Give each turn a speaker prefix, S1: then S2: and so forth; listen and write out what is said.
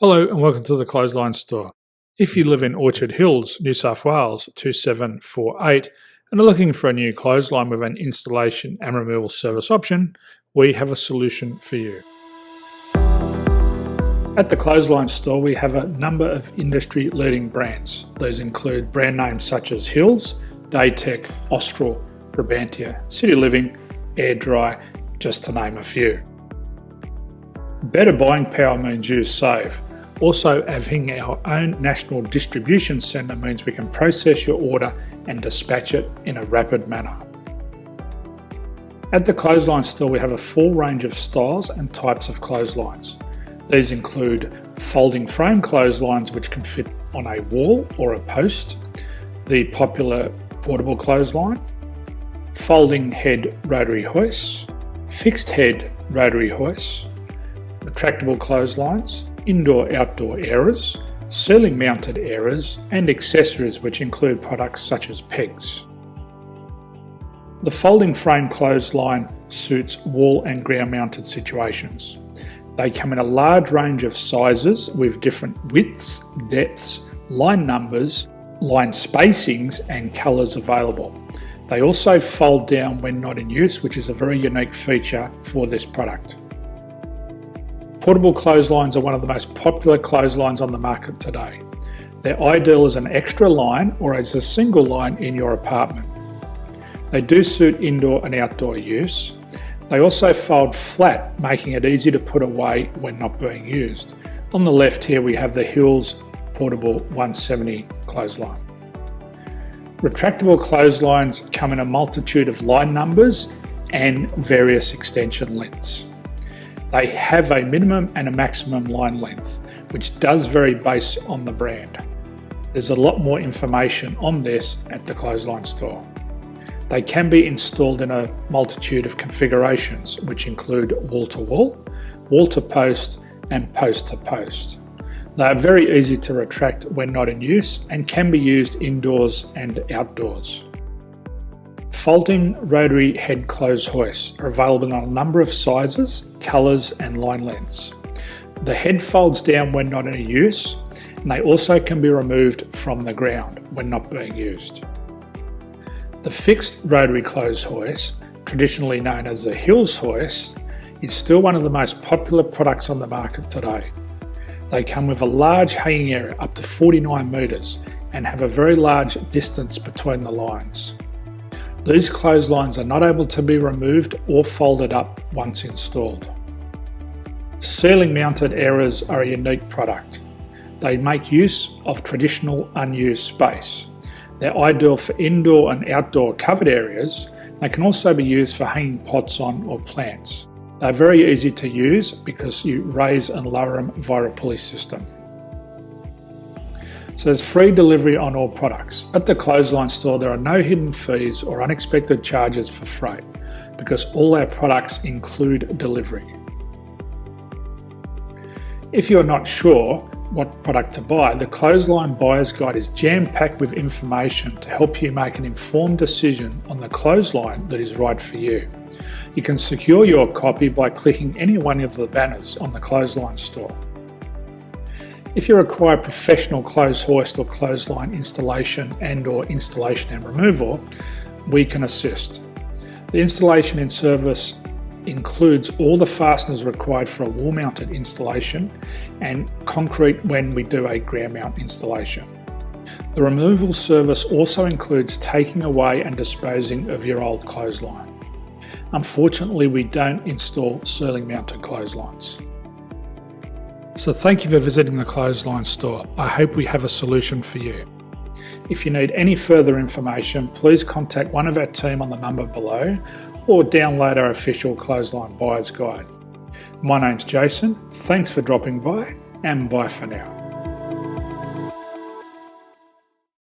S1: Hello and welcome to the Clothesline Store. If you live in Orchard Hills, New South Wales 2748 and are looking for a new clothesline with an installation and removal service option, we have a solution for you. At the Clothesline Store we have a number of industry leading brands. These include brand names such as Hills, Daytech, Austral, Brabantia, City Living, Air Dry, just to name a few. Better buying power means you save. Also, having our own national distribution centre means we can process your order and dispatch it in a rapid manner. At the Clothesline Store we have a full range of styles and types of clotheslines. These include folding frame clotheslines which can fit on a wall or a post, the popular portable clothesline, folding head rotary hoists, fixed head rotary hoists, retractable clotheslines, indoor-outdoor airers, ceiling mounted airers and accessories which include products such as pegs. The folding frame clothesline suits wall and ground mounted situations. They come in a large range of sizes with different widths, depths, line numbers, line spacings and colours available. They also fold down when not in use, which is a very unique feature for this product. Portable clotheslines are one of the most popular clotheslines on the market today. They're ideal as an extra line or as a single line in your apartment. They do suit indoor and outdoor use. They also fold flat, making it easy to put away when not being used. On the left here we have the Hills Portable 170 clothesline. Retractable clotheslines come in a multitude of line numbers and various extension lengths. They have a minimum and a maximum line length, which does vary based on the brand. There's a lot more information on this at the Clothesline Store. They can be installed in a multitude of configurations, which include wall-to-wall, wall-to-post and post-to-post. They are very easy to retract when not in use and can be used indoors and outdoors. Folding rotary head clothes hoists are available in a number of sizes, colours and line lengths. The head folds down when not in use and they also can be removed from the ground when not being used. The fixed rotary clothes hoist, traditionally known as the Hills hoist, is still one of the most popular products on the market today. They come with a large hanging area up to 49 metres and have a very large distance between the lines. These clotheslines are not able to be removed or folded up once installed. Ceiling mounted airers are a unique product. They make use of traditional unused space. They're ideal for indoor and outdoor covered areas. They can also be used for hanging pots on or plants. They're very easy to use because you raise and lower them via a pulley system. So there's free delivery on all products. At the Clothesline Store there are no hidden fees or unexpected charges for freight because all our products include delivery. If you're not sure what product to buy, the Clothesline Buyer's Guide is jam-packed with information to help you make an informed decision on the clothesline that is right for you. You can secure your copy by clicking any one of the banners on the Clothesline Store. If you require professional clothes hoist or clothesline installation and/or installation and removal, we can assist. The installation and service includes all the fasteners required for a wall-mounted installation and concrete when we do a ground mount installation. The removal service also includes taking away and disposing of your old clothesline. Unfortunately, we don't install ceiling mounted clotheslines. So thank you for visiting the Clothesline Store. I hope we have a solution for you. If you need any further information, please contact one of our team on the number below or download our official Clothesline Buyer's Guide. My name's Jason, thanks for dropping by and bye for now.